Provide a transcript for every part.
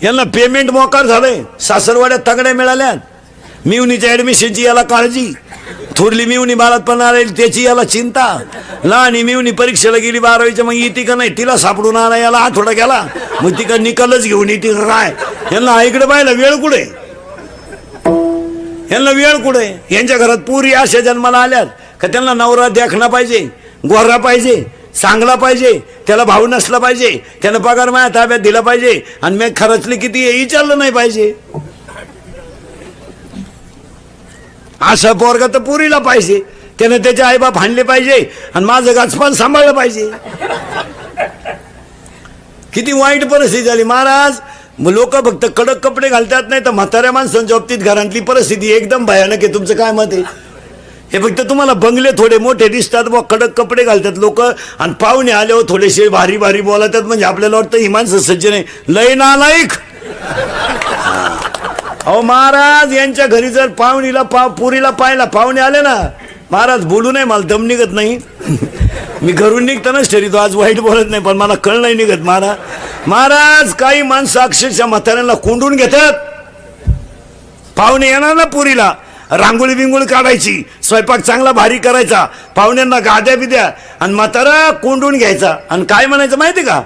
यांना पेमेंट मोकार झालंय, सासरवाड्यात तगड्या मिळाल्यात, मिवणीच्या ऍडमिशनची याला काळजी, थोरली मिवणी बाळातपणा राहील त्याची याला चिंता, लहान मिवणी परीक्षेला गेली 12वीच्या, मग येते का नाही तिला सापडून आणा याला आठवडा गेला, मग ती का निकालच घेऊन येते राय. यांना इकडे पाहिलं वेळ कुठे, यांना वेळ कुठे. यांच्या घरात पुरी अशा जन्माला आल्यात का त्यांना नवरा देखणा पाहिजे, गोरा पाहिजे, चांगला पाहिजे, त्याला भाऊ नसला पाहिजे, त्यानं पगार माझ्या ताब्यात दिला पाहिजे, आणि मी खर्चले किती हे विचारलं नाही पाहिजे. असा पोरगा तर पुरीला पाहिजे, त्यानं त्याचे आईबाप हाणले पाहिजे आणि माझं गाचपान सांभाळलं पाहिजे. किती वाईट परिस्थिती झाली महाराज. लोक फक्त कडक कपडे घालतात, नाही तर म्हाताऱ्या माणसांच्या बाबतीत घरातली परिस्थिती एकदम भयानक आहे. तुमचं काय मत आहे? हे फक्त तुम्हाला बंगले थोडे मोठे दिसतात, व कडक कपडे घालतात लोक, आणि पाहुणे आल्यावर थोडेसे भारी भारी बोलतात, म्हणजे आपल्याला वाटतं ही माणसं सज्जन आहे. लय नालायक. अहो महाराज, यांच्या घरी जर पाहुणीला पुरीला पाहिला, पाहुणे आले ना महाराज, बोलू नये मला दम निघत नाही. मी घरून निघतानाच ठरवतो आज वाईट बोलत नाही, पण मला कळ नाही निघत महाराज. महाराज काही माणसं अक्षरशः म्हाताऱ्यांना कोंडून घेतात. पाहुणे येणार ना पुरीला, रांगोळी बिंगोळी काढायची, स्वयंपाक चांगला भारी करायचा, पाहुण्यांना गाद्या बिद्या, आणि म्हातारा कोंडून घ्यायचा, आणि काय म्हणायचं माहिती का,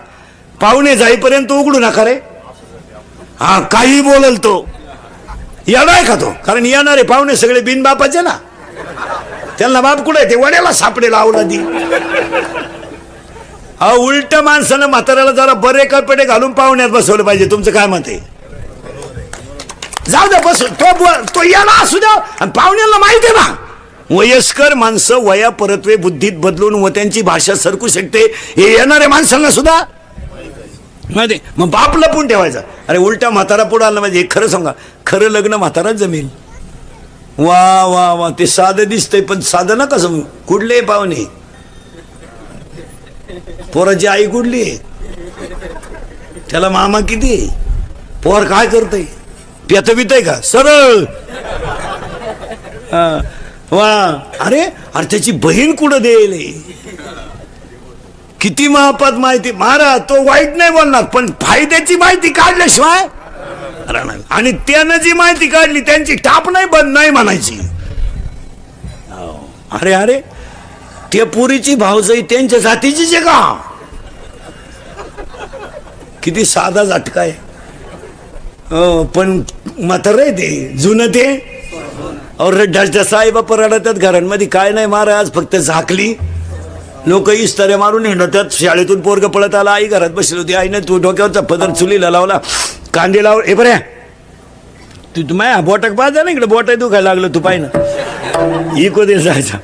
पाहुणे जाईपर्यंत उघडू नका रे. हा काही बोलल तो येणार का तो, कारण येणारे पाहुणे सगळे बिनबापाचे ना, त्यांना बाप कुठे ते वड्याला सापडेल अवलादी. उलट माणसानं म्हाताऱ्याला जरा बरे कपडे घालून पाहुण्यात बसवलं पाहिजे. तुमचं काय मत आहे? जाऊ द्या बस, तो याला असू द्या, आणि पाहुण्याला माहिती आहे ना वयस्कर माणसं वया परत्वे बुद्धीत बदलून व त्यांची भाषा सरकू शकते, हे येणाऱ्या माणसांना सुद्धा माहिती. मग बाप लपून ठेवायचा. अरे उलटा म्हातारा पुढे आला म्हणजे खरं सांगा, खरं लग्न म्हाताराच जमेल. वा वा वा, ते साधं दिसतंय पण साधं ना कसं. कुठले पाहुणे, पोराची आई कुठली आहे, त्याला मामा किती, पोर काय करतय, पेत बितय का सरळ. वा, अरे अरे त्याची बहीण कुठं देईल, किती महापात माहिती. महाराज तो वाईट नाही बोलणार, पण फायद्याची माहिती काढल्याशिवाय राहणार. आणि त्यानं जी माहिती काढली त्यांची टाप नाही बंद नाही म्हणायची. अरे अरे ते पुरीची भावजाई त्यांच्या जातीचीच आहे का, किती साधा झटका आहे. पण म्हातार आहे ते जुनं ते. और ढाच्या साईबाप रडतात घरांमध्ये, काय नाही महाराज फक्त झाकली, लोक इस्ताऱ्या मारून हिंडतात. शाळेतून पोरग पळत आला, आई घरात बसली होती, आईने तू डोक्यावरचा पदर चुलीला लावला, कांदे लाव. हे बऱ्या तू माया बोटाक पाहता ना इकडे, बोट दुखायला लागलं तू पाय ना, इको दे जायचा.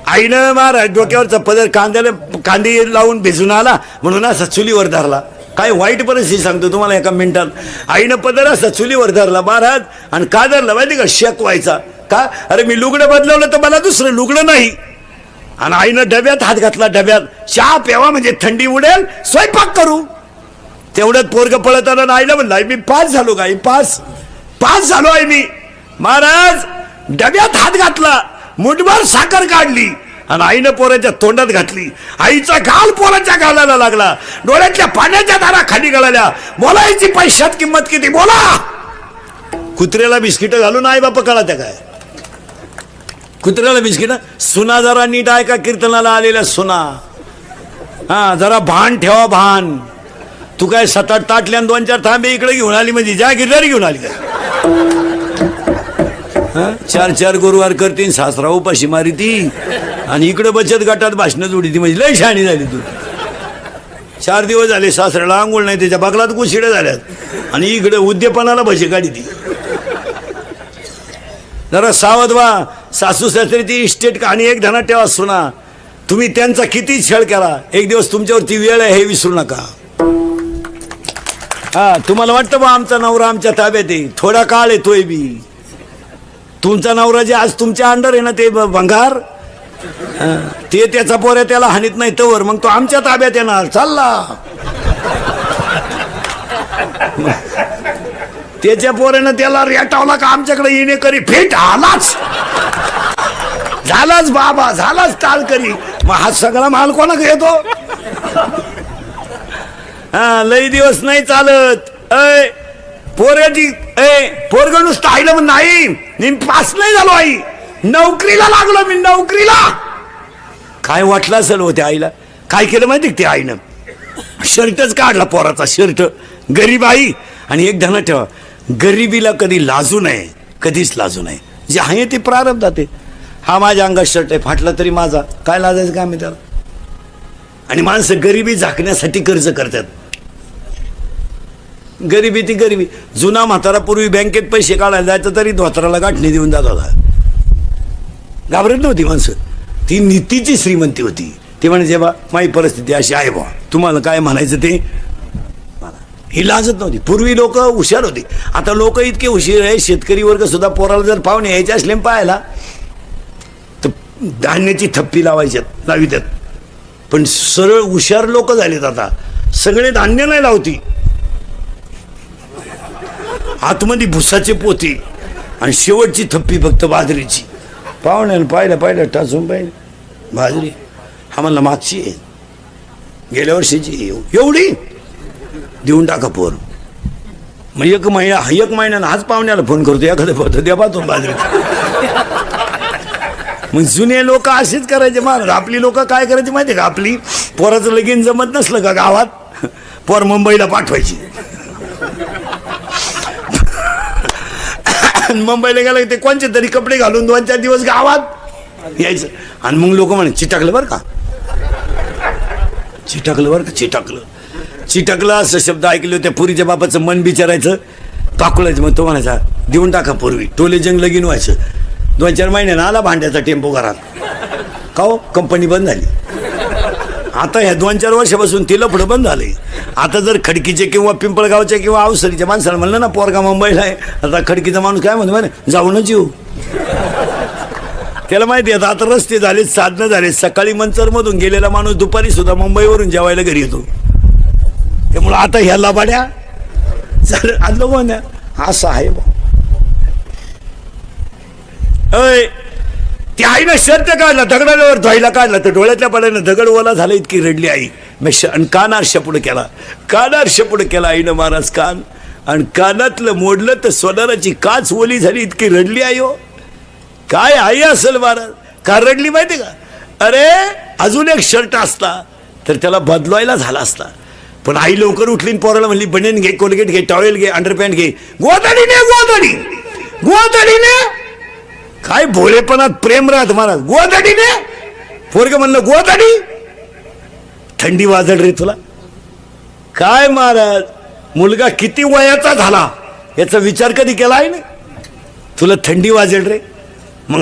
आईनं महाराज डोक्यावरचा पदर कांदे लावून भिजून आला म्हणून असा चुलीवर धरला. काय वाईट परिस्थिती सांगतो तुम्हाला एका मिनिटात. आईनं पदर असा चुलीवर धरला महाराज, आणि का धरला माहिती का, शेक व्हायचा का. अरे मी लुगडं बदलवलं तर मला दुसरं लुगडं नाही. आणि आईनं डब्यात हात घातला, डब्यात चहा प्यावा म्हणजे थंडी उडेल, स्वयंपाक करू. तेवढ्यात पोरग पळत आला, आईला म्हणलं मी पास झालो का, पास झालो आहे मी. महाराज डब्यात हात घातला, मुठभर साखर काढली, आणि आईनं पोराच्या तोंडात घातली. आईचा गाल पोराच्या गालाला लागला, डोळ्यातल्या पाण्याच्या धारा खाली गळाल्या. बोलायची पैशात किंमत किती बोला. कुत्र्याला बिस्किट घालून आई बापा कळा त्या काय, कुत्र्याला बिस्किट. सुना जरा नीट आहे का कीर्तनाला आलेल्या सुना, हा जरा भान ठेवा भान. तू काय 7-8 ताटल्या 2-4 थांबे इकडे घेऊन आली म्हणजे ज्या गिरणारी घेऊन आली काय. 4-4 गुरुवार करतीन, सासरा उपाशी मारी ती, आणि इकडे बचत गटात भाषणं जोडी ती, म्हणजे लय शहाणी झाली तू. 4 दिवस झाले सासऱ्याला आंघोळ नाही, त्याच्या बगलात कुशिड्या झाल्यात, आणि इकडे उद्यापनाला भजी काढी ती. जरा सावध व्हा. सासू सासऱ्याची इस्टेट आणि एक धनात ठेवा सुना. तुम्ही त्यांचा किती छळ केला, एक दिवस तुमच्यावरती वेळ आहे हे विसरू नका. हा तुम्हाला वाटतं बा आमचा नवरा आमच्या ताब्यात आहे, थोडा काळ येतोय बी. तुमचा नवरा जे आज तुमच्या अंडर आहे ना ते भंगार, ते त्याचा पोऱ्या त्याला हानीत नाही तवर मग तो आमच्या ताब्यात येणार. चालला त्याच्या पोऱ्यानं त्याला रेटावला का आमच्याकडे येणे करी फेट आलाच, झालाच बाबा झालाच टाळ करी. मग हा सगळा माल कोणा येतो. हा लई दिवस नाही चालत. ऐ पोरगाची पोरग नुसतं आईला म्हण नाही मी पास नाही झालो आई, नोकरीला लागलो मी, नोकरीला. काय वाटलं असेल हो त्या आईला? काय केलं माहिती त्या आईनं? शर्टच काढला पोराचा, शर्ट. गरीब आई. आणि एक ध्यानात ठेवा, गरिबीला कधी लाजू नये, कधीच लाजू नये. जे आहे ते प्रारब्धात आहे. हा माझ्या अंगात शर्ट आहे, फाटला तरी माझा, काय लाजायचं काम आहे त्याला? आणि माणसं गरिबी झाकण्यासाठी कर्ज करतात. गरिबी ती गरिबी. जुना म्हातारा पूर्वी बँकेत पैसे काढायला जायचं तरी धोत्राला गाठणी देऊन जात होता. घाबरत नव्हती माणसं. ती नीतीची श्रीमंती होती. ती म्हणजे बा माझी परिस्थिती अशी आहे बा, तुम्हाला काय म्हणायचं ते. ही लाजत नव्हती. पूर्वी लोक हुशार होती. आता लोक इतके हुशार आहे, शेतकरी वर्ग सुद्धा पोराला जर पाहुणे यायचे असले पाहायला तर धान्याची थप्पी लावितात. पण सरळ हुशार लोक झालेत आता. सगळे धान्य नाही लावती, आतमध्ये भुसाचे पोती आणि शेवटची थप्पी फक्त बाजरीची. पाहुण्यानं पाहिलं टाचून पाहिलं बाजरी. हा म्हणला मागची आहे, गेल्या वर्षीची एवढी देऊन टाका पोर. मग एक महिन्यानं हाच पाहुण्याला फोन करतो, एखादं पोत द्या पाहतो बाजरीची. मग जुने लोक असेच करायचे महाराज. आपली लोक काय करायची माहिती का? आपली पोराचं लगीन जमत नसलं का गावात, पोर मुंबईला पाठवायची. मुंबईला गेलं ते कोणचे तरी कपडे घालून 2-4 दिवस गावात यायचं. आणि मग लोक म्हणे चिटकलं बरं का, चिटकलं बरं का, चिटकलं असं शब्द ऐकले होते. पुरीच्या बापाचं मन बिचारायचं, पाकुळायचं. मग तो म्हणायचा देऊन टाका पूर्वी. टोले जंग लगीन व्हायचं. 2-4 महिन्यानं आला भांड्याचा टेम्पो घरात. का हो? कंपनी बंद झाली. आता ह्या 2-4 वर्षापासून तिला पुढं बंद झालंय. आता जर खडकीचे किंवा पिंपळगावच्या किंवा अवसरीच्या माणसाला म्हणलं ना पोरगा मुंबईला आहे, आता खडकीचा माणूस काय म्हणतो माहिती, जाऊनच येऊ. त्याला माहिती आहे आता रस्ते झालेत, साधनं झाले. सकाळी मंचरमधून गेलेला माणूस दुपारी सुद्धा मुंबईवरून जेवायला घरी येतो. त्यामुळं आता ह्या लाभाड्या झालं आलं कोण्या असं आहे बा. अय ती आईनं शर्ट काढला, दगडावर धुवायला काढला तर डोळ्यातल्या पाण्यानं दगड ओला झाला. इतकी रडली आई. आणि कानार शपुड केला आईनं महाराज कान. आणि कानातलं मोडलं तर सोनाराची काच ओली झाली. इतकी रडली आई. हो काय आई असेल महाराज. का रडली माहिती का? अरे अजून एक शर्ट असता तर त्याला बदलवायला झाला असता. पण आई लवकर उठली, पोराला म्हणली बनियन घे, कोलगेट घे, टॉवेल घे, अंडरपॅन्ट घे. गोदडीने काय भोळेपणात प्रेम राहत महाराज. गोदडीने पोरगं म्हणलं गोदडी. थंडी वाजल रे तुला. काय महाराज, मुलगा किती वयाचा झाला याचा विचार कधी केला आहे ना? तुला थंडी वाजेल रे. मग